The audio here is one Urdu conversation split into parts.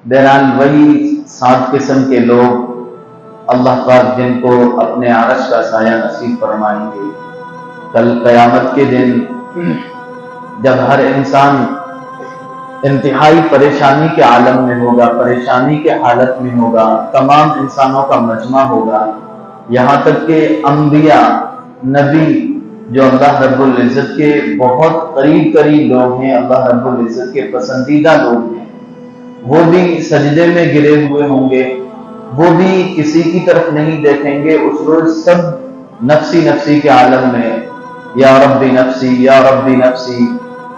بہرحال وہی 7 قسم کے لوگ اللہ پاک جن کو اپنے عرش کا سایہ نصیب فرمائیں گے کل قیامت کے دن، جب ہر انسان انتہائی پریشانی کے عالم میں ہوگا، پریشانی کے حالت میں ہوگا، تمام انسانوں کا مجمع ہوگا، یہاں تک کہ انبیاء، نبی جو اللہ رب العزت کے بہت قریب لوگ ہیں، اللہ رب العزت کے پسندیدہ لوگ ہیں، وہ بھی سجدے میں گرے ہوئے ہوں گے، وہ بھی کسی کی طرف نہیں دیکھیں گے۔ اس روز سب نفسی نفسی کے عالم میں، یا ربی نفسی یا ربی نفسی،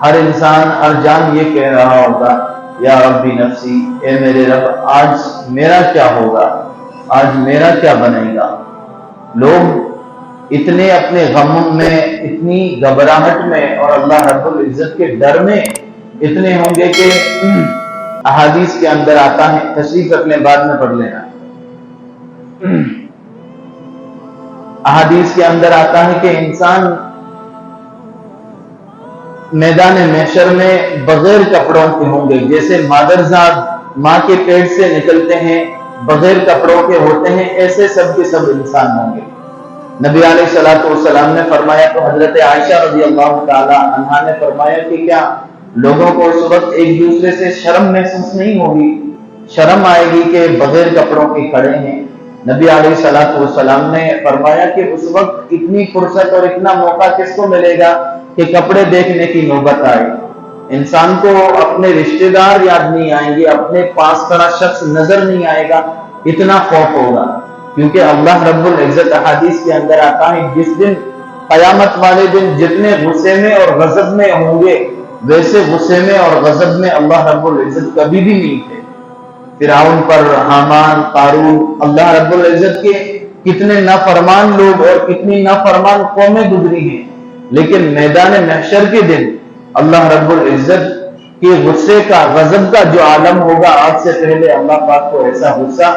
ہر انسان، ہر جان یہ کہہ رہا ہوگا یا ربی نفسی، اے میرے رب آج میرا کیا ہوگا، آج میرا کیا بنے گا۔ لوگ اتنے اپنے غموں میں، اتنی گھبراہٹ میں اور اللہ رب العزت کے ڈر میں اتنے ہوں گے کہ احادیث کے اندر آتا ہے، تشریف رکھ لیں بعد میں پڑھ لینا، احادیث کے اندر آتا ہے کہ انسان میدان محشر میں بغیر کپڑوں کے ہوں گے، جیسے مادرزاد ماں کے پیٹ سے نکلتے ہیں بغیر کپڑوں کے ہوتے ہیں، ایسے سب کے سب انسان ہوں گے۔ نبی علیہ الصلوۃ والسلام نے فرمایا، تو حضرت عائشہ رضی اللہ تعالی عنہا نے فرمایا کہ کیا لوگوں کو اس وقت ایک دوسرے سے شرم محسوس نہیں ہوگی، شرم آئے گی کہ بغیر کپڑوں کے کھڑے ہیں؟ نبی علیہ الصلوۃ والسلام نے فرمایا کہ اس وقت اتنی فرصت اور اتنا موقع کس کو ملے گا کہ کپڑے دیکھنے کی نوبت آئے؟ انسان کو اپنے رشتہ دار یاد نہیں آئیں گے، اپنے پاس کھڑا شخص نظر نہیں آئے گا، اتنا خوف ہوگا، کیونکہ اللہ رب العزت احادیث کے اندر آتا ہے جس دن، قیامت والے دن، جتنے غصے میں اور غضب میں ہوں گے ویسے غصے میں اور غضب میں اللہ رب العزت کبھی بھی نہیں تھے۔ فرعون پر، حامان، قارون، اللہ رب العزت کے کتنے نافرمان لوگ اور کتنی نافرمان قومیں گزری ہیں، لیکن میدان محشر کے دن اللہ رب العزت کے غصے کا، غضب کا جو عالم ہوگا، آج سے پہلے اللہ پاک کو ایسا غصہ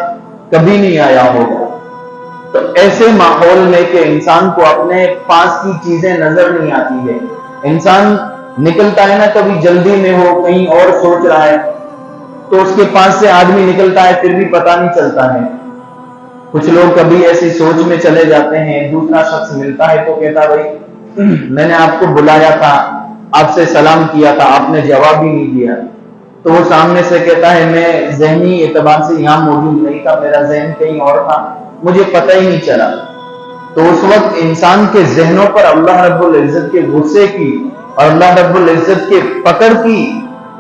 کبھی نہیں آیا ہوگا۔ تو ایسے ماحول میں کہ انسان کو اپنے پاس کی چیزیں نظر نہیں آتی ہے، انسان نکلتا ہے نا، کبھی جلدی میں ہو، کہیں اور سوچ رہا ہے، تو اس کے پاس سے آدمی نکلتا ہے پھر بھی پتہ نہیں چلتا ہے۔ کچھ لوگ کبھی ایسی سوچ میں چلے جاتے ہیں، دوسرا شخص ملتا ہے تو کہتا بھائی میں نے آپ کو بلایا تھا، آپ سے سلام کیا تھا، آپ نے جواب ہی نہیں دیا، تو وہ سامنے سے کہتا ہے میں ذہنی اعتبار سے یہاں موجود نہیں تھا، میرا ذہن کہیں اور تھا، مجھے پتہ ہی نہیں چلا۔ تو اس وقت انسان کے ذہنوں پر اللہ رب العزت کے غصے کی اور اللہ رب العزت کے پکڑ کی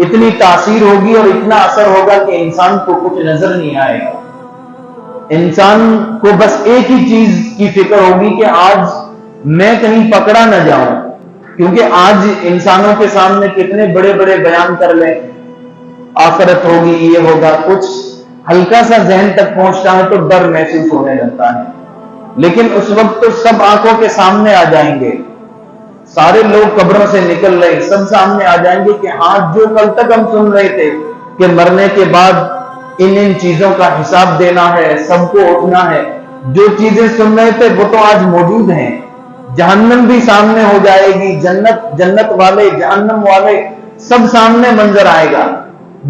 اتنی تاثیر ہوگی اور اتنا اثر ہوگا کہ انسان کو کچھ نظر نہیں آئے گا۔ انسان کو بس ایک ہی چیز کی فکر ہوگی کہ آج میں کہیں پکڑا نہ جاؤں، کیونکہ آج انسانوں کے سامنے کتنے بڑے بڑے بیان کر لیں، آخرت ہوگی، یہ ہوگا، کچھ ہلکا سا ذہن تک پہنچتا ہے تو ڈر محسوس ہونے لگتا ہے، لیکن اس وقت تو سب آنکھوں کے سامنے آ جائیں گے، سارے لوگ قبروں سے نکل رہے، سب سامنے آ جائیں گے کہ ہاں جو کل تک ہم سن رہے تھے کہ مرنے کے بعد ان چیزوں کا حساب دینا ہے، سب کو اٹھنا ہے، جو چیزیں سن رہے تھے وہ تو آج موجود ہیں۔ جہنم بھی سامنے ہو جائے گی، جنت والے، جہنم والے، سب سامنے منظر آئے گا۔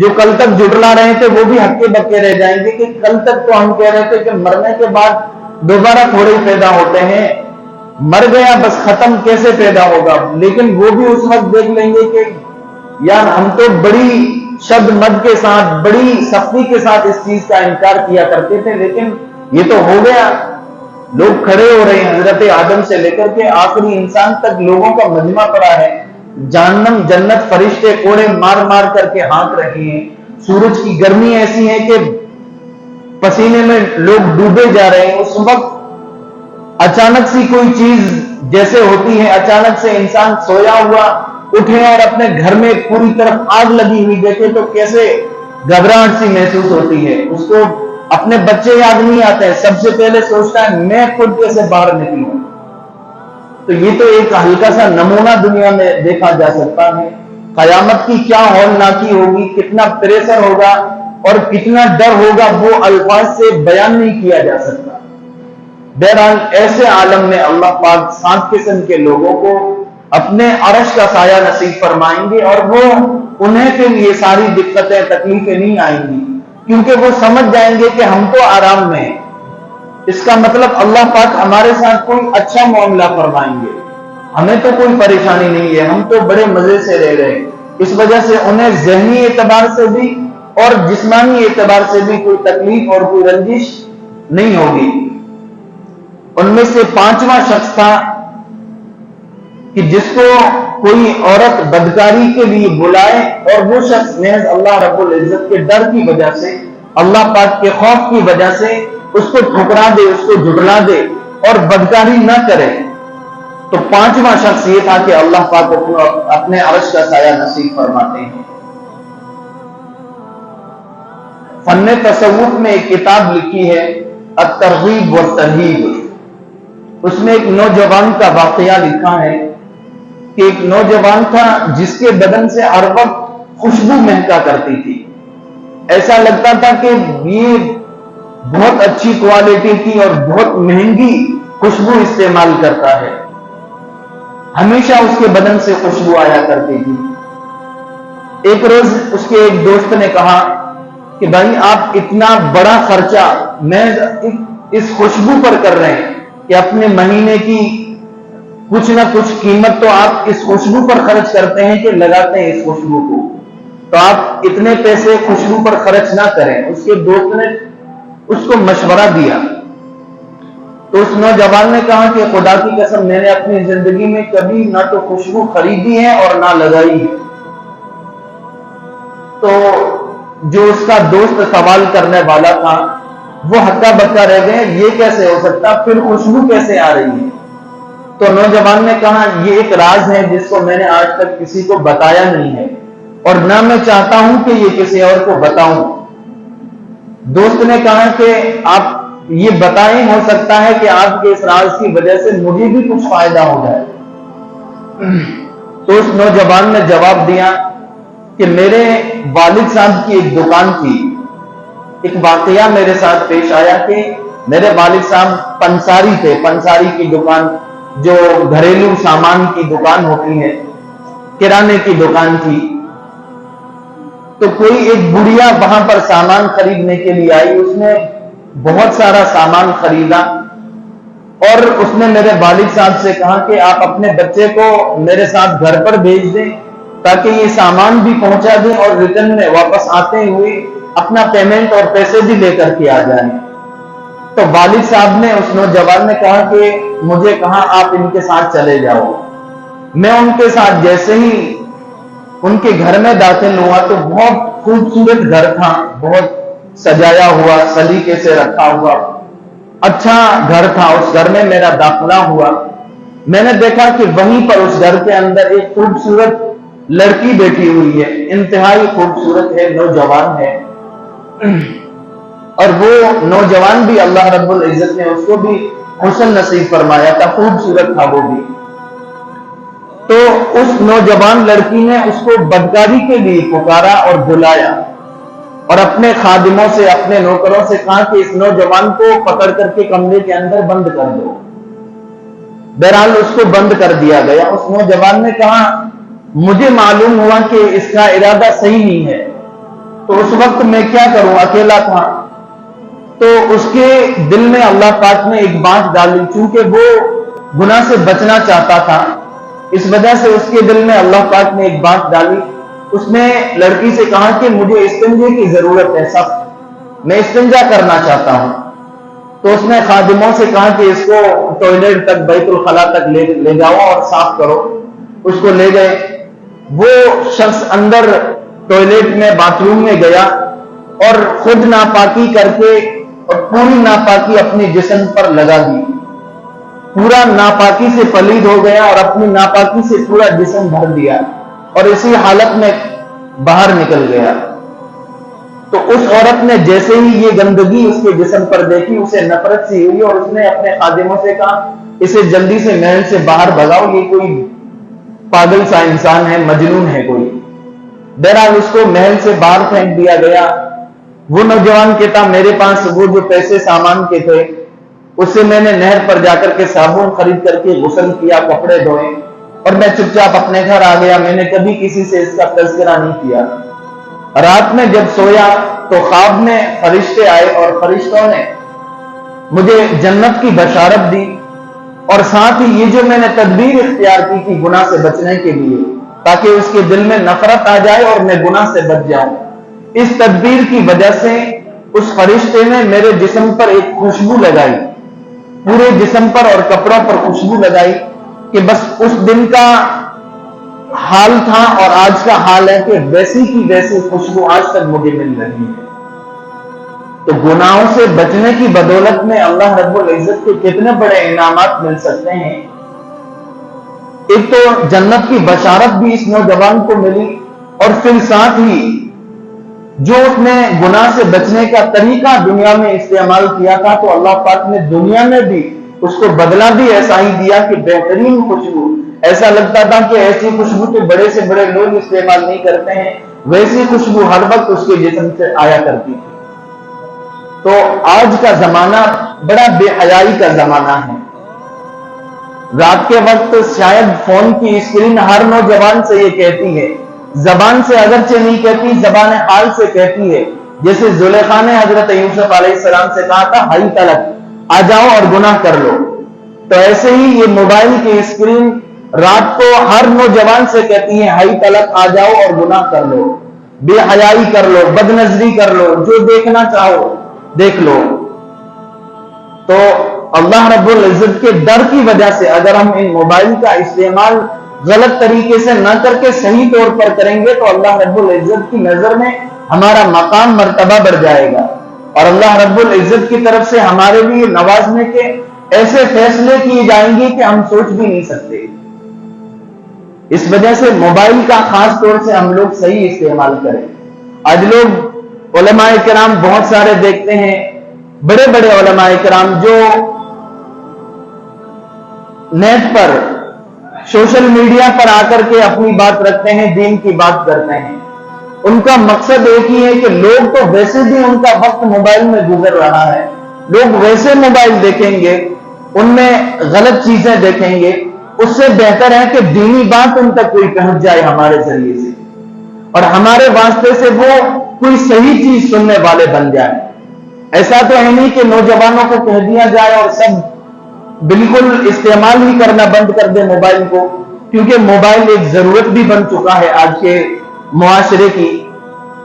جو کل تک جھٹلا رہے تھے وہ بھی ہکے بکے رہ جائیں گے کہ کل تک تو ہم کہہ رہے تھے کہ مرنے کے بعد دوبارہ تھوڑے ہی پیدا ہوتے ہیں، مر گیا بس ختم، کیسے پیدا ہوگا؟ لیکن وہ بھی اس وقت دیکھ لیں گے کہ یار ہم تو بڑی شد مد کے ساتھ، بڑی سختی کے ساتھ اس چیز کا انکار کیا کرتے تھے، لیکن یہ تو ہو گیا۔ لوگ کھڑے ہو رہے ہیں، حضرت آدم سے لے کر کے آخری انسان تک لوگوں کا مجمع پڑا ہے، جہنم جنت فرشتے کوڑے مار مار کر کے ہانک رہے ہیں، سورج کی گرمی ایسی ہے کہ پسینے میں لوگ ڈوبے جا رہے ہیں۔ اس وقت اچانک سی کوئی چیز جیسے ہوتی ہے، اچانک سے انسان سویا ہوا اٹھے اور اپنے گھر میں پوری طرف آگ لگی ہوئی دیکھے تو کیسے گھبراہٹ سی محسوس ہوتی ہے۔ اس کو اپنے بچے یاد نہیں آتے ہیں، سب سے پہلے سوچتا ہے میں خود کیسے باہر نکلوں۔ تو یہ تو ایک ہلکا سا نمونہ دنیا میں دیکھا جا سکتا ہے، قیامت کی کیا ہولناکی ہوگی، کتنا پریشر ہوگا اور کتنا ڈر ہوگا، وہ الفاظ سے بیان نہیں کیا جا سکتا۔ بہرحال ایسے عالم میں اللہ پاک 7 قسم کے لوگوں کو اپنے عرش کا سایہ نصیب فرمائیں گے، اور وہ انہیں کے لیے ساری دقتیں، تکلیفیں نہیں آئیں گی، کیونکہ وہ سمجھ جائیں گے کہ ہم تو آرام میں ہیں، اس کا مطلب اللہ پاک ہمارے ساتھ کوئی اچھا معاملہ فرمائیں گے، ہمیں تو کوئی پریشانی نہیں ہے، ہم تو بڑے مزے سے رہ رہے ہیں۔ اس وجہ سے انہیں ذہنی اعتبار سے بھی اور جسمانی اعتبار سے بھی کوئی تکلیف اور کوئی رنجش نہیں ہوگی۔ ان میں سے پانچواں شخص تھا کہ جس کو کوئی عورت بدکاری کے لیے بلائے اور وہ شخص محض اللہ رب العزت کے ڈر کی وجہ سے، اللہ پاک کے خوف کی وجہ سے اس کو ٹھکرا دے، اس کو جھٹلا دے اور بدکاری نہ کرے، تو پانچواں شخص یہ تھا کہ اللہ پاک اپنے عرش کا سایہ نصیب فرماتے ہیں۔ فن تصوف میں ایک کتاب لکھی ہے الترغیب والترہیب، اس میں ایک نوجوان کا واقعہ لکھا ہے کہ ایک نوجوان تھا جس کے بدن سے ہر وقت خوشبو مہکا کرتی تھی، ایسا لگتا تھا کہ یہ بہت اچھی کوالٹی کی اور بہت مہنگی خوشبو استعمال کرتا ہے، ہمیشہ اس کے بدن سے خوشبو آیا کرتی تھی۔ ایک روز اس کے ایک دوست نے کہا کہ بھائی آپ اتنا بڑا خرچہ محض اس خوشبو پر کر رہے ہیں کہ اپنے مہینے کی کچھ نہ کچھ قیمت تو آپ اس خوشبو پر خرچ کرتے ہیں کہ لگاتے ہیں اس خوشبو کو، تو آپ اتنے پیسے خوشبو پر خرچ نہ کریں۔ اس کے دوست نے اس کو مشورہ دیا تو اس نوجوان نے کہا کہ خدا کی قسم میں نے اپنی زندگی میں کبھی نہ تو خوشبو خریدی ہے اور نہ لگائی ہے۔ تو جو اس کا دوست سوال کرنے والا تھا وہ ہکا بکا رہ گئے، یہ کیسے ہو سکتا، پھر خوشبو کیسے آ رہی ہے؟ تو نوجوان نے کہا یہ ایک راز ہے جس کو میں نے آج تک کسی کو بتایا نہیں ہے اور نہ میں چاہتا ہوں کہ یہ کسی اور کو بتاؤں۔ دوست نے کہا کہ آپ یہ بتائیں، ہو سکتا ہے کہ آپ کے اس راز کی وجہ سے مجھے بھی کچھ فائدہ ہو جائے۔ تو اس نوجوان نے جواب دیا کہ میرے والد صاحب کی ایک دکان تھی، ایک واقعہ میرے ساتھ پیش آیا کہ میرے والد صاحب پنساری تھے، پنساری کی دکان جو گھریلو سامان کی دکان ہوتی ہے، کرانے کی دکان تھی۔ تو کوئی ایک بڑھیا وہاں پر سامان خریدنے کے لیے آئی، اس نے بہت سارا سامان خریدا اور اس نے میرے والد صاحب سے کہا کہ آپ اپنے بچے کو میرے ساتھ گھر پر بھیج دیں تاکہ یہ سامان بھی پہنچا دیں اور ریٹرن میں واپس آتے ہوئے اپنا پیمنٹ اور پیسے بھی لے کر کے آ جائیں۔ تو والد صاحب نے، اس نوجوان نے کہا کہ مجھے کہا آپ ان کے ساتھ چلے جاؤ۔ میں ان کے ساتھ جیسے ہی ان کے گھر میں داخل ہوا تو بہت خوبصورت گھر تھا، بہت سجایا ہوا، سلیقے سے رکھا ہوا، اچھا گھر تھا۔ اس گھر میں میرا داخلہ ہوا، میں نے دیکھا کہ وہیں پر اس گھر کے اندر ایک خوبصورت لڑکی بیٹھی ہوئی ہے، انتہائی خوبصورت ہے، نوجوان ہے، اور وہ نوجوان بھی اللہ رب العزت نے اس کو بھی حسن نصیب فرمایا تھا، خوبصورت تھا وہ بھی۔ تو اس نوجوان لڑکی نے اس کو بدکاری کے لیے پکارا اور بلایا اور اپنے خادموں سے، اپنے نوکروں سے کہا کہ اس نوجوان کو پکڑ کر کے کمرے کے اندر بند کر دو۔ بہرحال اس کو بند کر دیا گیا۔ اس نوجوان نے کہا مجھے معلوم ہوا کہ اس کا ارادہ صحیح نہیں ہے، تو اس وقت میں کیا کروں، اکیلا تھا۔ تو اس کے دل میں اللہ پاک نے ایک بات ڈالی، چونکہ وہ گناہ سے بچنا چاہتا تھا، اس وجہ سے اس کے دل میں اللہ پاک نے ایک بات ڈالی۔ اس نے لڑکی سے کہا کہ مجھے استنجے کی ضرورت ہے، سخت میں استنجا کرنا چاہتا ہوں۔ تو اس نے خادموں سے کہا کہ اس کو ٹوائلٹ تک، بیت الخلا تک لے جاؤ اور صاف کرو۔ اس کو لے گئے، وہ شخص اندر ٹوائلٹ میں، باتھ روم میں گیا اور خود ناپاکی کر کے اور پوری ناپاکی اپنے جسم پر لگا دی، پورا ناپاکی سے پلید ہو گیا اور اپنی ناپاکی سے پورا جسم بھر دیا اور اسی حالت میں باہر نکل گیا۔ تو اس عورت نے جیسے ہی یہ گندگی اس کے جسم پر دیکھی، اسے نفرت سی ہوئی اور اس نے اپنے خادموں سے کہا اسے جلدی سے محل سے باہر بھگاؤ، یہ کوئی پاگل سا انسان ہے، مجنون ہے کوئی۔ بہرحال اس کو محل سے باہر پھینک دیا گیا۔ وہ نوجوان کہتا میرے پاس وہ جو پیسے سامان کے تھے اس سے میں نے نہر پر جا کر کے صابن خرید کر کے غسل کیا، کپڑے دھوئے اور میں چپ چاپ اپنے گھر آ گیا۔ میں نے کبھی کسی سے اس کا تذکرہ نہیں کیا۔ رات میں جب سویا تو خواب میں فرشتے آئے اور فرشتوں نے مجھے جنت کی بشارت دی، اور ساتھ ہی یہ جو میں نے تدبیر اختیار کی تھی گناہ سے بچنے کے لیے تاکہ اس کے دل میں نفرت آ جائے اور میں گناہ سے بچ جاؤں، اس تدبیر کی وجہ سے اس فرشتے نے میرے جسم پر ایک خوشبو لگائی، پورے جسم پر اور کپڑوں پر خوشبو لگائی کہ بس اس دن کا حال تھا اور آج کا حال ہے کہ ویسی کی ویسی خوشبو آج تک مجھے مل رہی ہے۔ تو گناہوں سے بچنے کی بدولت میں اللہ رب العزت کے کتنے بڑے انعامات مل سکتے ہیں۔ ایک تو جنت کی بشارت بھی اس نوجوان کو ملی، اور پھر ساتھ ہی جو اس نے گناہ سے بچنے کا طریقہ دنیا میں استعمال کیا تھا تو اللہ پاک نے دنیا میں بھی اس کو بدلہ بھی ایسا ہی دیا کہ بہترین خوشبو، ایسا لگتا تھا کہ ایسی خوشبو تو بڑے سے بڑے لوگ استعمال نہیں کرتے ہیں، ویسی خوشبو ہر وقت اس کے جسم سے آیا کرتی تھی۔ تو آج کا زمانہ بڑا بے حیائی کا زمانہ ہے۔ رات کے وقت شاید فون کی اسکرین ہر نوجوان سے یہ کہتی ہے، زبان سے اگرچہ نہیں کہتی، زبان حال سے کہتی ہے، جیسے زلیخا نے حضرت یوسف علیہ السلام سے کہا تھا ہائی تلک، آ جاؤ اور گناہ کر لو، تو ایسے ہی یہ موبائل کی اسکرین رات کو ہر نوجوان سے کہتی ہے ہائی تلک، آ جاؤ اور گناہ کر لو، بے حیائی کر لو، بد نظری کر لو، جو دیکھنا چاہو دیکھ لو۔ تو اللہ رب العزت کے ڈر کی وجہ سے اگر ہم ان موبائل کا استعمال غلط طریقے سے نہ کر کے صحیح طور پر کریں گے تو اللہ رب العزت کی نظر میں ہمارا مقام مرتبہ بڑھ جائے گا، اور اللہ رب العزت کی طرف سے ہمارے لیے نوازنے کے ایسے فیصلے کیے جائیں گے کہ ہم سوچ بھی نہیں سکتے۔ اس وجہ سے موبائل کا خاص طور سے ہم لوگ صحیح استعمال کریں۔ آج لوگ علماء کرام بہت سارے دیکھتے ہیں، بڑے بڑے علماء کرام جو نیٹ پر سوشل میڈیا پر آ کر کے اپنی بات رکھتے ہیں، دین کی بات کرتے ہیں، ان کا مقصد ایک ہی ہے کہ لوگ تو ویسے بھی ان کا وقت موبائل میں گزر رہا ہے، لوگ ویسے موبائل دیکھیں گے، ان میں غلط چیزیں دیکھیں گے، اس سے بہتر ہے کہ دینی بات ان تک کوئی پہنچ جائے ہمارے ذریعے سے، اور ہمارے واسطے سے وہ کوئی صحیح چیز سننے والے بن جائیں۔ ایسا تو ہے نہیں کہ نوجوانوں کو کہہ دیا جائے اور سب بالکل استعمال ہی کرنا بند کر دے موبائل کو، کیونکہ موبائل ایک ضرورت بھی بن چکا ہے آج کے معاشرے کی،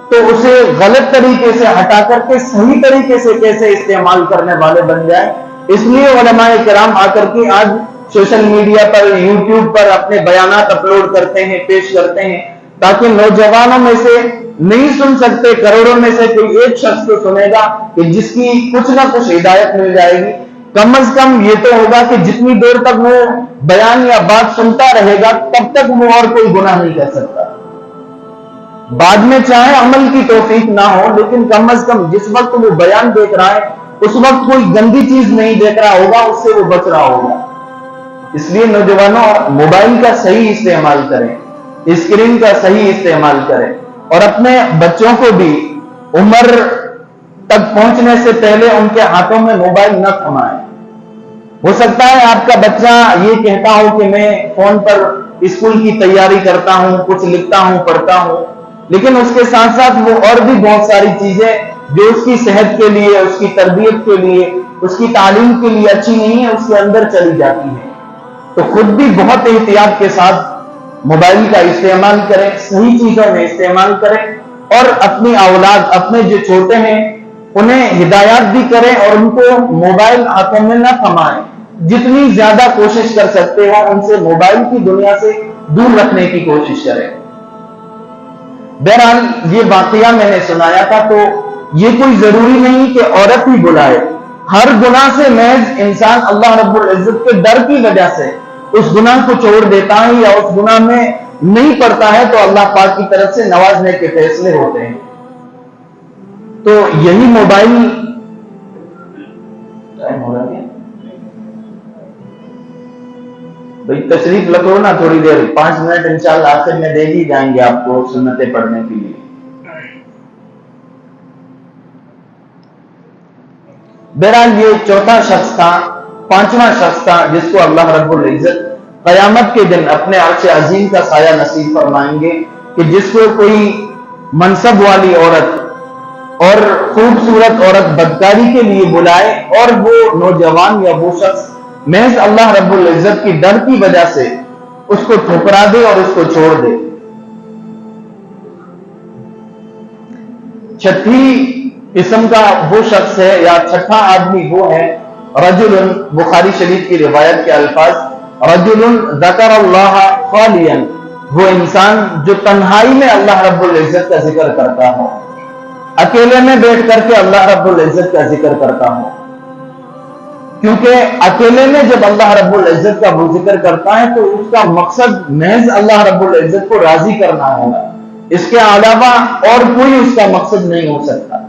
تو اسے غلط طریقے سے ہٹا کر کے صحیح طریقے سے کیسے استعمال کرنے والے بن جائیں۔ اس لیے علماء کرام آ کر کے آج سوشل میڈیا پر، یوٹیوب پر اپنے بیانات اپلوڈ کرتے ہیں، پیش کرتے ہیں، تاکہ نوجوانوں میں سے نہیں سن سکتے، کروڑوں میں سے کوئی ایک شخص تو سنے گا کہ جس کی کچھ نہ کچھ ہدایت مل جائے گی۔ کم از کم یہ تو ہوگا کہ جتنی دیر تک وہ بیان یا بات سنتا رہے گا تب تک وہ اور کوئی گناہ نہیں کر سکتا۔ بعد میں چاہے عمل کی توفیق نہ ہو، لیکن کم از کم جس وقت وہ بیان دیکھ رہا ہے اس وقت کوئی گندی چیز نہیں دیکھ رہا ہوگا، اس سے وہ بچ رہا ہوگا۔ اس لیے نوجوانوں موبائل کا صحیح استعمال کریں، اسکرین کا صحیح استعمال کریں، اور اپنے بچوں کو بھی عمر تک پہنچنے سے پہلے ان کے ہاتھوں میں موبائل نہ تھمائیں۔ ہو سکتا ہے آپ کا بچہ یہ کہتا ہو کہ میں فون پر اسکول کی تیاری کرتا ہوں، کچھ لکھتا ہوں، پڑھتا ہوں، لیکن اس کے ساتھ ساتھ وہ اور بھی بہت ساری چیزیں جو اس کی صحت کے لیے، اس کی تربیت کے لیے، اس کی تعلیم کے لیے اچھی نہیں ہے، اس کے اندر چلی جاتی ہے۔ تو خود بھی بہت احتیاط کے ساتھ موبائل کا استعمال کریں، صحیح چیزوں میں استعمال کریں، اور اپنی اولاد، اپنے جو چھوٹے ہیں انہیں ہدایات بھی کریں اور ان کو موبائل ہاتھوں میں نہ تھمائیں۔ جتنی زیادہ کوشش کر سکتے ہو ان سے موبائل کی دنیا سے دور رکھنے کی کوشش کریں۔ بہرحال یہ واقعہ میں نے سنایا تھا، تو یہ کوئی ضروری نہیں کہ عورت ہی بلائے، ہر گناہ سے محض انسان اللہ رب العزت کے ڈر کی وجہ سے اس گناہ کو چھوڑ دیتا ہے یا اس گناہ میں نہیں پڑتا ہے تو اللہ پاک کی طرف سے نوازنے کے فیصلے ہوتے ہیں۔ تو یہی موبائل ٹائم ہو رہا ہے بھائی، تشریف لگو نا تھوڑی دیر، 5 منٹ انشاءاللہ آخر میں دے ہی جائیں گے آپ کو سنتیں پڑھنے کے لیے۔ بہرحال یہ چوتھا شخص تھا، 5واں شخص تھا جس کو اللہ رب العزت قیامت کے دن اپنے عرش عظیم کا سایہ نصیب فرمائیں گے، کہ جس کو کوئی منصب والی عورت اور خوبصورت عورت بدکاری کے لیے بلائے اور وہ نوجوان یا وہ شخص محض اللہ رب العزت کی ڈر کی وجہ سے اس کو ٹھکرا دے اور اس کو چھوڑ دے۔ چھٹی قسم کا وہ شخص ہے یا چھٹا آدمی وہ ہے رجل، بخاری شریف کی روایت کے الفاظ، رجل ذکر اللہ خالیا، وہ انسان جو تنہائی میں اللہ رب العزت کا ذکر کرتا ہو، اکیلے میں بیٹھ کر کے اللہ رب العزت کا ذکر کرتا ہو، کیونکہ اکیلے میں جب اللہ رب العزت کا وہ ذکر کرتا ہے تو اس کا مقصد محض اللہ رب العزت کو راضی کرنا ہوگا، اس کے علاوہ اور کوئی اس کا مقصد نہیں ہو سکتا۔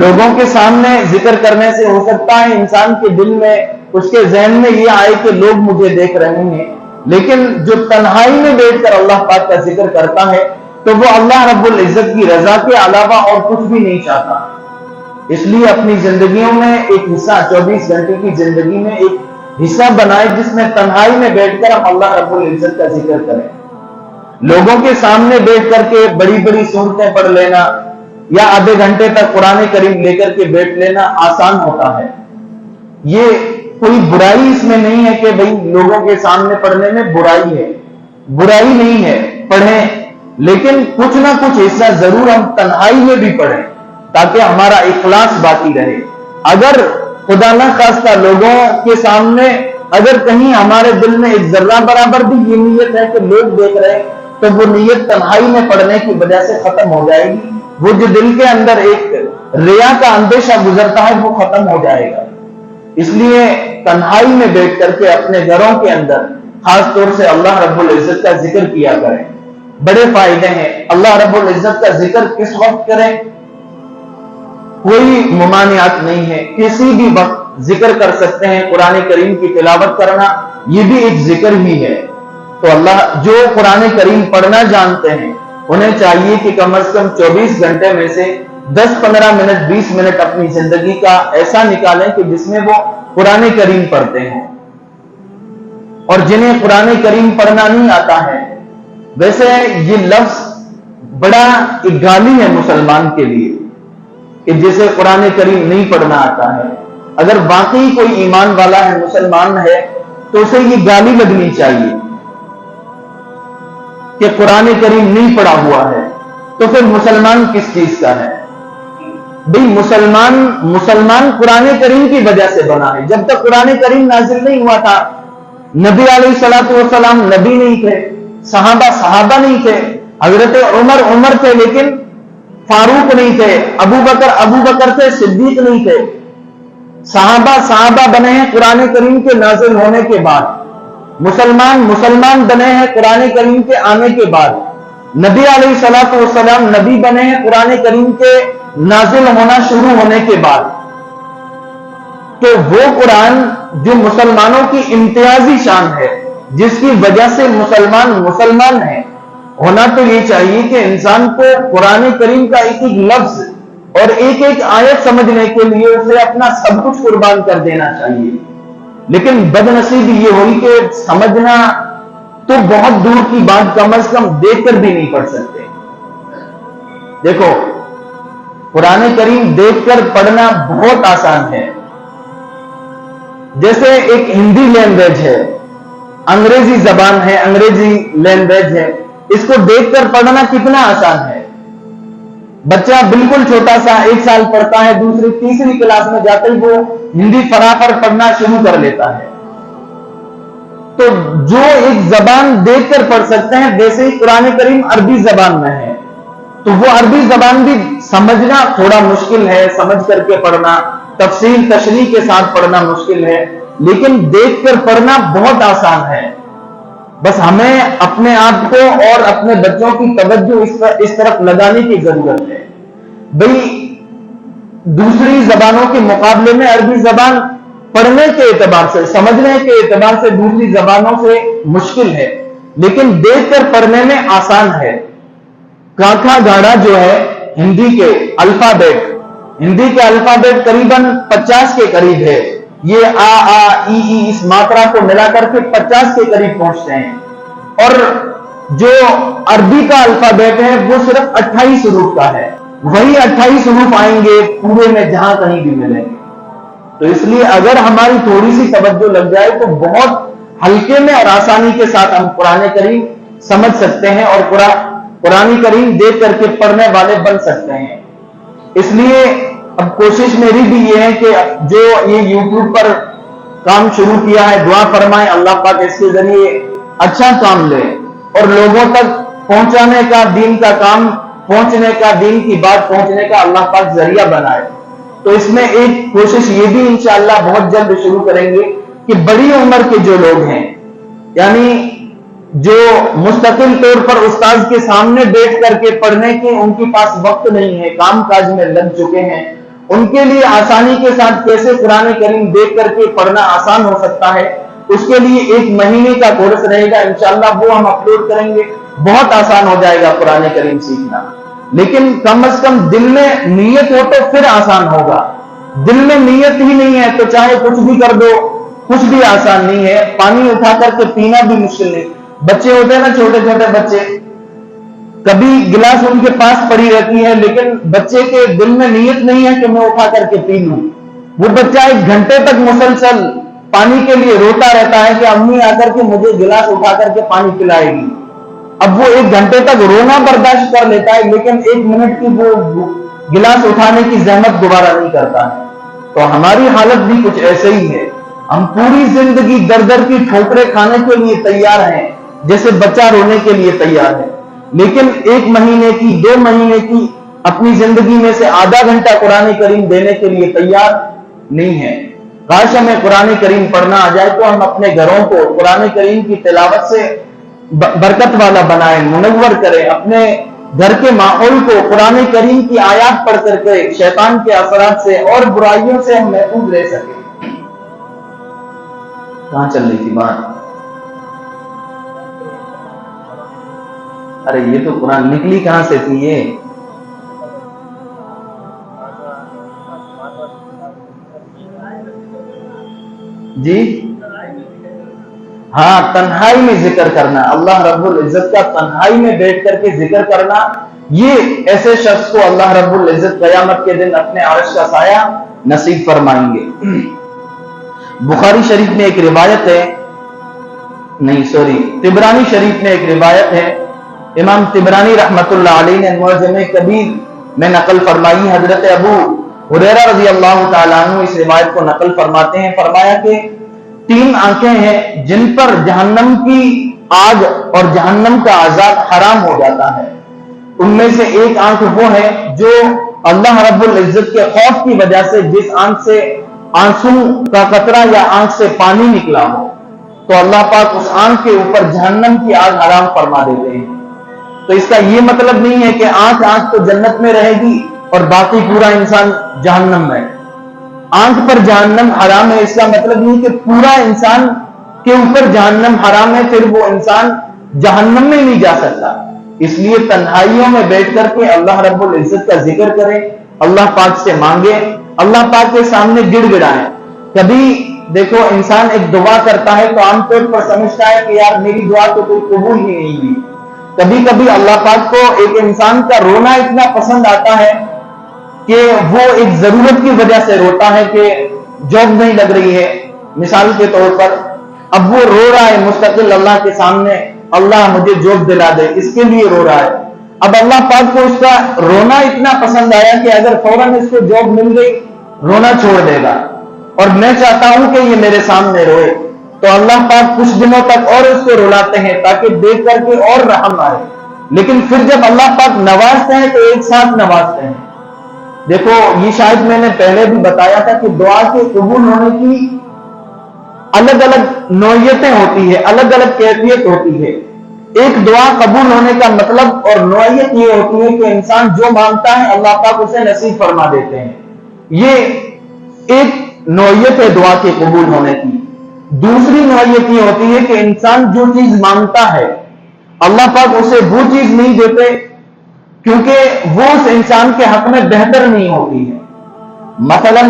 لوگوں کے سامنے ذکر کرنے سے ہو سکتا ہے انسان کے دل میں، اس کے ذہن میں یہ آئے کہ لوگ مجھے دیکھ رہے ہیں، لیکن جو تنہائی میں بیٹھ کر اللہ پاک کا ذکر کرتا ہے تو وہ اللہ رب العزت کی رضا کے علاوہ اور کچھ بھی نہیں چاہتا۔ اس لیے اپنی زندگیوں میں ایک حصہ، 24 گھنٹے کی زندگی میں ایک حصہ بنائے جس میں تنہائی میں بیٹھ کر ہم اللہ رب العزت کا ذکر کریں۔ لوگوں کے سامنے بیٹھ کر کے بڑی بڑی سورتیں پڑھ لینا یا آدھے گھنٹے تک قرآن کریم لے کر کے بیٹھ لینا آسان ہوتا ہے، یہ کوئی برائی اس میں نہیں ہے کہ بھئی لوگوں کے سامنے پڑھنے میں برائی ہے، برائی نہیں ہے، پڑھیں، لیکن کچھ نہ کچھ حصہ ضرور ہم تنہائی میں بھی پڑھیں تاکہ ہمارا اخلاص باقی رہے۔ اگر خدا نہ خواستہ لوگوں کے سامنے اگر کہیں ہمارے دل میں ایک ذرہ برابر بھی یہ نیت ہے کہ لوگ دیکھ رہے ہیں تو وہ نیت تنہائی میں پڑھنے کی وجہ سے ختم ہو جائے گی، وہ جو دل کے اندر ایک ریا کا اندیشہ گزرتا ہے وہ ختم ہو جائے گا۔ اس لیے تنہائی میں بیٹھ کر کے اپنے گھروں کے اندر خاص طور سے اللہ رب العزت کا ذکر کیا کریں، بڑے فائدے ہیں۔ اللہ رب العزت کا ذکر کس وقت کریں، کوئی ممانعت نہیں ہے، کسی بھی وقت ذکر کر سکتے ہیں۔ قرآن کریم کی تلاوت کرنا یہ بھی ایک ذکر ہی ہے۔ تو اللہ جو قرآن کریم پڑھنا جانتے ہیں انہیں چاہیے کہ کم از کم 24 گھنٹے میں سے 10-15 منٹ 20 منٹ اپنی زندگی کا ایسا نکالیں کہ جس میں وہ قرآن کریم پڑھتے ہیں۔ اور جنہیں قرآن کریم پڑھنا نہیں آتا ہے، ویسے یہ لفظ بڑا ایک گالی ہے مسلمان کے لیے کہ جسے قرآن کریم نہیں پڑھنا آتا ہے۔ اگر واقعی کوئی ایمان والا ہے، مسلمان ہے، تو اسے یہ گالی لگنی چاہیے کہ قرآن کریم نہیں پڑھا ہوا ہے، تو پھر مسلمان کس چیز کا ہے؟ بھئی مسلمان قرآن کریم کی وجہ سے بنا ہے۔ جب تک قرآن کریم نازل نہیں ہوا تھا، نبی علیہ الصلوۃ والسلام نبی نہیں تھے، صحابہ نہیں تھے، حضرت عمر تھے لیکن فاروق نہیں تھے، ابو بکر تھے، صدیق نہیں تھے۔ صحابہ بنے ہیں قرآن کریم کے نازل ہونے کے بعد، مسلمان بنے ہیں قرآن کریم کے آنے کے بعد، نبی علیہ الصلوۃ والسلام نبی بنے ہیں قرآن کریم کے نازل ہونا شروع ہونے کے بعد۔ تو وہ قرآن جو مسلمانوں کی امتیازی شان ہے، جس کی وجہ سے مسلمان ہے، ہونا تو یہ چاہیے کہ انسان کو قرآن کریم کا ایک ایک لفظ اور ایک ایک آیت سمجھنے کے لیے اسے اپنا سب کچھ قربان کر دینا چاہیے۔ لیکن بد نصیبی یہ ہوئی کہ سمجھنا تو بہت دور کی بات، کم از کم دیکھ کر بھی نہیں پڑھ سکتے۔ دیکھو قرآن کریم دیکھ کر پڑھنا بہت آسان ہے۔ جیسے ایک ہندی لینگویج ہے، انگریزی زبان ہے، انگریزی لینگویج ہے، اس کو دیکھ کر پڑھنا کتنا آسان ہے۔ بچہ بالکل چھوٹا سا 1 سال پڑھتا ہے، دوسری تیسری کلاس میں جاتے ہی وہ ہندی فٹافٹ پڑھنا شروع کر لیتا ہے۔ تو جو ایک زبان دیکھ کر پڑھ سکتے ہیں، ویسے ہی قرآن کریم عربی زبان میں ہے، تو وہ عربی زبان بھی سمجھنا تھوڑا مشکل ہے، سمجھ کر کے پڑھنا، تفصیل تشریح کے ساتھ پڑھنا مشکل ہے، لیکن دیکھ کر پڑھنا بہت آسان ہے۔ بس ہمیں اپنے آپ کو اور اپنے بچوں کی توجہ اس طرف لگانے کی ضرورت ہے۔ بھئی دوسری زبانوں کے مقابلے میں عربی زبان پڑھنے کے اعتبار سے، سمجھنے کے اعتبار سے دوسری زبانوں سے مشکل ہے، لیکن دیکھ کر پڑھنے میں آسان ہے۔ کاکھا گھاڑا جو ہے ہندی کے الفابیٹ قریباً 50 کے قریب ہے۔ یہ ای اس ماترا کو ملا کر کے 50 کے قریب پہنچتے ہیں، اور جو عربی کا الفابیٹ ہے وہ صرف 28 حروف کا ہے۔ وہی 28 حروف آئیں گے پورے میں جہاں کہیں بھی ملیں گے. تو اس لیے اگر ہماری تھوڑی سی توجہ لگ جائے تو بہت ہلکے میں اور آسانی کے ساتھ ہم قرآن کریم سمجھ سکتے ہیں اور قرآن کریم دیکھ کر کے پڑھنے والے بن سکتے ہیں. اس لیے اب کوشش میری بھی یہ ہے کہ جو یہ یوٹیوب پر کام شروع کیا ہے، دعا فرمائیں اللہ پاک اس کے ذریعے اچھا کام لے اور لوگوں تک پہنچانے کا، دین کا کام پہنچنے کا، دین کی بات پہنچنے کا اللہ پاک ذریعہ بنائے. تو اس میں ایک کوشش یہ بھی انشاءاللہ بہت جلد شروع کریں گے کہ بڑی عمر کے جو لوگ ہیں، یعنی جو مستقل طور پر استاذ کے سامنے بیٹھ کر کے پڑھنے کے ان کے پاس وقت نہیں ہے، کام کاج میں لگ چکے ہیں، ان کے لیے آسانی کے ساتھ کیسے قرآن کریم دیکھ کر کے پڑھنا آسان ہو سکتا ہے، اس کے لیے 1 مہینے کا کورس رہے گا انشاءاللہ، وہ ہم اپلوڈ کریں گے. بہت آسان ہو جائے گا قرآن کریم سیکھنا، لیکن کم از کم دل میں نیت ہو تو پھر آسان ہوگا. دل میں نیت ہی نہیں ہے تو چاہے کچھ بھی کر دو، کچھ بھی آسان نہیں ہے. پانی اٹھا کر کے پینا بھی مشکل نہیں. بچے ہوتے ہیں نا، چھوٹے چھوٹے بچے، کبھی گلاس ان کے پاس پڑی رہتی ہے لیکن بچے کے دل میں نیت نہیں ہے کہ میں اٹھا کر کے پی لوں. وہ بچہ 1 گھنٹے تک مسلسل پانی کے لیے روتا رہتا ہے کہ امی آ کر کے مجھے گلاس اٹھا کر کے پانی پلائے گی. اب وہ 1 گھنٹے تک رونا برداشت کر لیتا ہے لیکن 1 منٹ کی وہ گلاس اٹھانے کی زحمت دوبارہ نہیں کرتا ہے. تو ہماری حالت بھی کچھ ایسے ہی ہے. ہم پوری زندگی در در کی ٹھوکریں کھانے کے لیے تیار ہیں جیسے بچہ رونے کے لیے تیار ہے، لیکن 1 مہینے کی 2 مہینے کی اپنی زندگی میں سے آدھا گھنٹہ قرآن کریم دینے کے لیے تیار نہیں ہے. کاش ہمیں قرآن کریم پڑھنا آ جائے تو ہم اپنے گھروں کو قرآن کریم کی تلاوت سے برکت والا بنائیں، منور کریں، اپنے گھر کے ماحول کو قرآن کریم کی آیات پڑھ کر کے شیطان کے اثرات سے اور برائیوں سے ہم محفوظ رہ سکیں. کہاں چل رہی تھی بات؟ ارے یہ تو قرآن نکلی کہاں سے تھی یہ؟ جی ہاں، تنہائی میں ذکر کرنا، اللہ رب العزت کا تنہائی میں بیٹھ کر کے ذکر کرنا، یہ ایسے شخص کو اللہ رب العزت قیامت کے دن اپنے عرش کا سایہ نصیب فرمائیں گے. بخاری شریف میں ایک روایت ہے، طبرانی شریف میں ایک روایت ہے، امام طبرانی رحمت اللہ علیہ نے معجم کبیر میں نقل فرمائی. حضرت ابو ہریرہ رضی اللہ تعالیٰ عنہ اس روایت کو نقل فرماتے ہیں. فرمایا کہ 3 آنکھیں ہیں جن پر جہنم کی آگ اور جہنم کا عذاب حرام ہو جاتا ہے. ان میں سے ایک آنکھ وہ ہے جو اللہ رب العزت کے خوف کی وجہ سے جس آنکھ سے آنسو کا قطرہ یا آنکھ سے پانی نکلا ہو تو اللہ پاک اس آنکھ کے اوپر جہنم کی آگ حرام فرما دیتے ہیں. تو اس کا یہ مطلب نہیں ہے کہ آنکھ تو جنت میں رہے گی اور باقی پورا انسان جہنم میں. آنکھ پر جہنم حرام ہے اس کا مطلب نہیں کہ پورا انسان کے اوپر جہنم حرام ہے، پھر وہ انسان جہنم میں نہیں جا سکتا. اس لیے تنہائیوں میں بیٹھ کر کے اللہ رب العزت کا ذکر کریں، اللہ پاک سے مانگے، اللہ پاک کے سامنے گڑ گڑائیں. کبھی دیکھو انسان ایک دعا کرتا ہے تو عام طور پر سمجھتا ہے کہ یار میری دعا تو کوئی قبول ہی نہیں ہوئی. کبھی کبھی اللہ پاک کو ایک انسان کا رونا اتنا پسند آتا ہے کہ وہ ایک ضرورت کی وجہ سے روتا ہے کہ جاب نہیں لگ رہی ہے مثال کے طور پر، اب وہ رو رہا ہے مستقل اللہ کے سامنے، اللہ مجھے جاب دلا دے، اس کے لیے رو رہا ہے. اب اللہ پاک کو اس کا رونا اتنا پسند آیا کہ اگر فوراً اس کو جاب مل گئی رونا چھوڑ دے گا، اور میں چاہتا ہوں کہ یہ میرے سامنے روئے، تو اللہ پاک کچھ دنوں تک اور اس کو رلاتے ہیں تاکہ دیکھ کر کے اور رحم آئے. لیکن پھر جب اللہ پاک نوازتے ہیں تو ایک ساتھ نوازتے ہیں. دیکھو یہ شاید میں نے پہلے بھی بتایا تھا کہ دعا کے قبول ہونے کی الگ الگ نوعیتیں ہوتی ہے، الگ الگ کیفیت ہوتی ہے. ایک دعا قبول ہونے کا مطلب اور نوعیت یہ ہوتی ہے کہ انسان جو مانگتا ہے اللہ پاک اسے نصیب فرما دیتے ہیں. یہ ایک نوعیت ہے دعا کے قبول ہونے کی. دوسری نوعیت یہ ہوتی ہے کہ انسان جو چیز مانگتا ہے اللہ پاک اسے وہ چیز نہیں دیتے کیونکہ وہ اس انسان کے حق میں بہتر نہیں ہوتی ہے. مثلا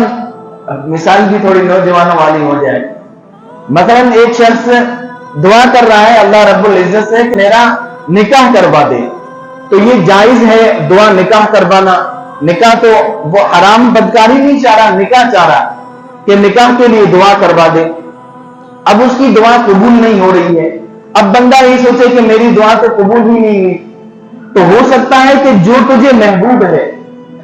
مثال بھی تھوڑی نوجوانوں والی ہو جائے، مثلا ایک شخص دعا کر رہا ہے اللہ رب العزت سے کہ میرا نکاح کروا دے، تو یہ جائز ہے دعا نکاح کروانا، نکاح تو وہ حرام بدکاری نہیں چاہ رہا، نکاح چاہ رہا کہ نکاح کے لیے دعا کروا دے. اب اس کی دعا قبول نہیں ہو رہی ہے. اب بندہ یہ سوچے کہ میری دعا تو قبول ہی نہیں ہوئی. تو ہو سکتا ہے کہ جو تجھے محبوب ہے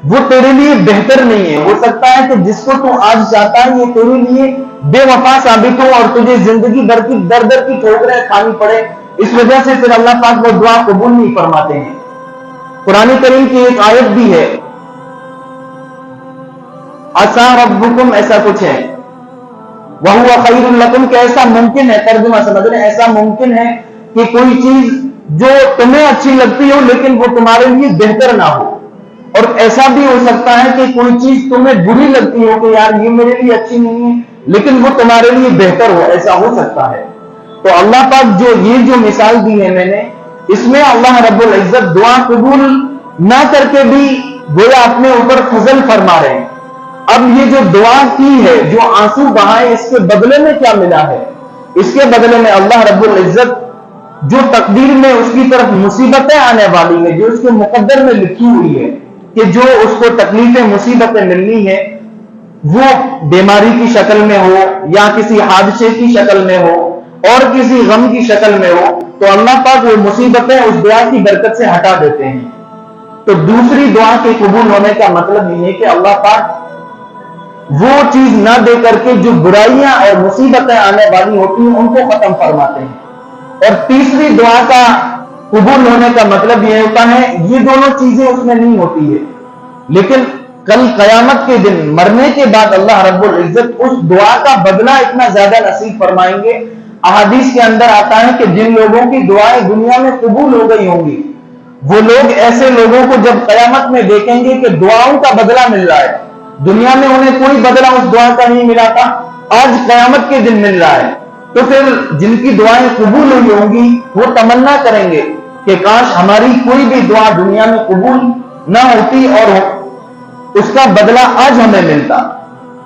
وہ تیرے لیے بہتر نہیں ہے. ہو سکتا ہے کہ جس کو تو آج چاہتا ہے یہ تیرے لیے بے وفا ثابت ہو اور تجھے زندگی بھر کی در در کی ٹھوکریں کھانی پڑے. اس وجہ سے پھر اللہ پاک وہ دعا قبول نہیں فرماتے ہیں. قرآن کریم کی ایک آیت بھی ہے، عسیٰ ربکم، ایسا کچھ ہے، وَهُوَ خَيْرٌ لَكُمْ، کہ ایسا ممکن ہے، ترجمہ سمجھ رہے ہیں، ایسا ممکن ہے کہ کوئی چیز جو تمہیں اچھی لگتی ہو لیکن وہ تمہارے لیے بہتر نہ ہو. اور ایسا بھی ہو سکتا ہے کہ کوئی چیز تمہیں بری لگتی ہو کہ یار یہ میرے لیے اچھی نہیں ہے لیکن وہ تمہارے لیے بہتر ہو. ایسا ہو سکتا ہے. تو اللہ پاک جو مثال دی ہے میں نے، اس میں اللہ رب العزت دعا قبول نہ کر کے بھی گویا اپنے اوپر فضل فرما رہے ہیں. اب یہ جو دعا کی ہے، جو آنسو بہائے، اس کے بدلے میں کیا ملا ہے؟ اس کے بدلے میں اللہ رب العزت جو تقدیر میں اس کی طرف مصیبتیں آنے والی ہیں، جو اس کے مقدر میں لکھی ہوئی ہے کہ جو اس کو تکلیفیں مصیبتیں ملنی ہے، وہ بیماری کی شکل میں ہو یا کسی حادثے کی شکل میں ہو اور کسی غم کی شکل میں ہو، تو اللہ پاک وہ مصیبتیں اس دعا کی برکت سے ہٹا دیتے ہیں. تو دوسری دعا کے قبول ہونے کا مطلب یہ ہے کہ اللہ پاک وہ چیز نہ دے کر کے جو برائیاں اور مصیبتیں آنے والی ہوتی ہیں ان کو ختم فرماتے ہیں. اور تیسری دعا کا قبول ہونے کا مطلب یہ ہوتا ہے، یہ دونوں چیزیں اس میں نہیں ہوتی ہے، لیکن کل قیامت کے دن مرنے کے بعد اللہ رب العزت اس دعا کا بدلہ اتنا زیادہ نصیب فرمائیں گے. احادیث کے اندر آتا ہے کہ جن لوگوں کی دعائیں دنیا میں قبول ہو گئی ہوں گی، وہ لوگ ایسے لوگوں کو جب قیامت میں دیکھیں گے کہ دعاؤں کا بدلہ مل رہا ہے. دنیا میں انہیں کوئی بدلہ اس دعا کا نہیں ملا تھا، آج قیامت کے دن مل رہا ہے. تو پھر جن کی دعائیں قبول ہوئی ہوں گی وہ تمنا کریں گے کہ کاش ہماری کوئی بھی دعا دنیا میں قبول نہ ہوتی اور اس کا بدلہ آج ہمیں ملتا.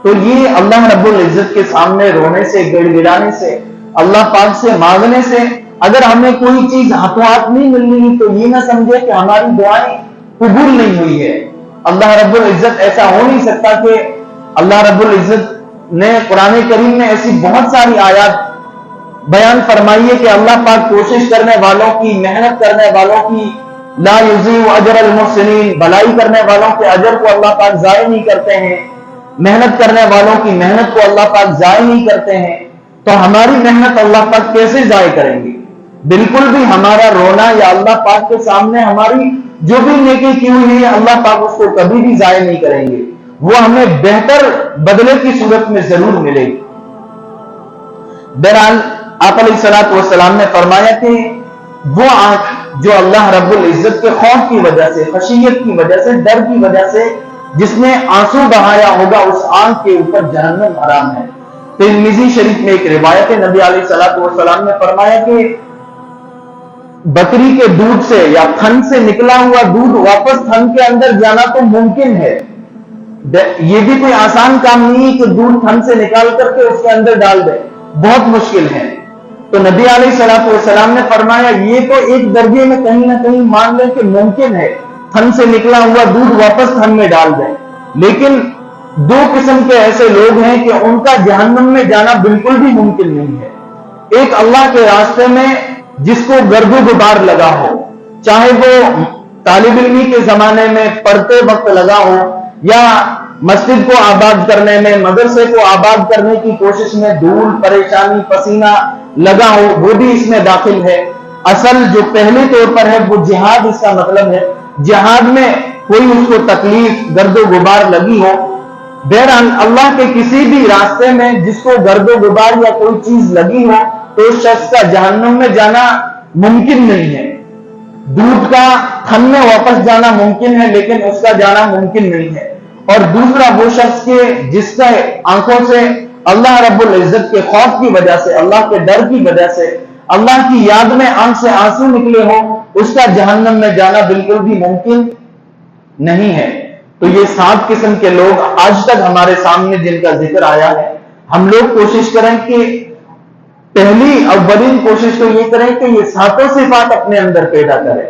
تو یہ اللہ رب العزت کے سامنے رونے سے، گڑ گڑانے سے، اللہ پاک سے مانگنے سے، اگر ہمیں کوئی چیز ہاتھوں ہاتھ نہیں ملنی تو یہ نہ سمجھے کہ ہماری دعائیں قبول نہیں ہوئی ہے. اللہ رب العزت ایسا ہو نہیں سکتا کہ اللہ رب العزت نے قرآن کریم میں ایسی بہت ساری آیات بیان فرمائی ہے کہ اللہ پاک کوشش کرنے والوں کی، محنت کرنے والوں کی لا یضیع اجر المحسنین، بھلائی کرنے والوں کے اجر کو اللہ پاک ضائع نہیں کرتے ہیں، محنت کرنے والوں کی محنت کو اللہ پاک ضائع نہیں کرتے ہیں. تو ہماری محنت اللہ پاک کیسے ضائع کریں گے؟ بالکل بھی ہمارا رونا یا اللہ پاک کے سامنے ہماری جو بھی نیکی کی ہوئی ہے اللہ پاک اس کو کبھی بھی ضائع نہیں کریں گے، وہ ہمیں بہتر بدلے کی صورت میں ضرور ملے گی. بہرحال آپ علیہ الصلوۃ والسلام نے فرمایا کہ وہ آنکھ جو اللہ رب العزت کے خوف کی وجہ سے، خشیت کی وجہ سے، ڈر کی وجہ سے جس نے آنسو بہایا ہوگا، اس آنکھ کے اوپر جہنم حرام ہے. ترمذی شریف میں ایک روایت ہے، نبی علیہ الصلوۃ والسلام نے فرمایا کہ بکری کے دودھ سے یا تھن سے نکلا ہوا دودھ واپس تھن کے اندر جانا تو ممکن ہے، یہ بھی کوئی آسان کام نہیں ہے کہ دودھ تھن سے نکال کر کے اس کے اندر ڈال دے، بہت مشکل ہے. تو نبی علیہ الصلوۃ والسلام نے فرمایا یہ تو ایک درجے میں کہیں نہ کہیں مان لیں کہ ممکن ہے تھن سے نکلا ہوا دودھ واپس تھن میں ڈال دیں، لیکن دو قسم کے ایسے لوگ ہیں کہ ان کا جہنم میں جانا بالکل بھی ممکن نہیں ہے. ایک اللہ کے راستے میں جس کو گرد و غبار لگا ہو، چاہے وہ طالب علمی کے زمانے میں پڑھتے وقت لگا ہو یا مسجد کو آباد کرنے میں، مدرسے کو آباد کرنے کی کوشش میں دھول، پریشانی، پسینہ لگا ہو، وہ بھی اس میں داخل ہے. اصل جو پہلے طور پر ہے وہ جہاد اس کا مطلب ہے. جہاد میں کوئی اس کو تکلیف، گرد و غبار لگی ہو، بہرحال اللہ کے کسی بھی راستے میں جس کو گرد و غبار یا کوئی چیز لگی ہو تو اس شخص کا جہنم میں جانا ممکن نہیں ہے. دودھ کا تھن میں واپس جانا ممکن ہے لیکن اس کا جانا ممکن نہیں ہے. اور دوسرا وہ شخص کے جس کا آنکھوں سے اللہ رب العزت کے خوف کی وجہ سے، اللہ کے ڈر کی وجہ سے، اللہ کی یاد میں آنکھ سے آنسو نکلے ہو، اس کا جہنم میں جانا بالکل بھی ممکن نہیں ہے. تو یہ 7 قسم کے لوگ آج تک ہمارے سامنے جن کا ذکر آیا ہے. ہم لوگ کوشش کریں کہ پہلی اولین کوشش تو یہ کریں کہ یہ 7 صفات اپنے اندر پیدا کریں.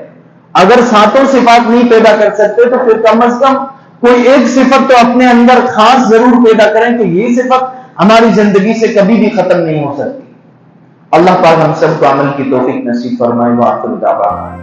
اگر 7 صفات نہیں پیدا کر سکتے تو پھر کم از کم کوئی ایک صفت تو اپنے اندر خاص ضرور پیدا کریں کہ یہ صفت ہماری زندگی سے کبھی بھی ختم نہیں ہو سکتی۔ اللہ پاک ہم سب کو عمل کی توفیق نصیب فرمائے۔ وآخر دعوانا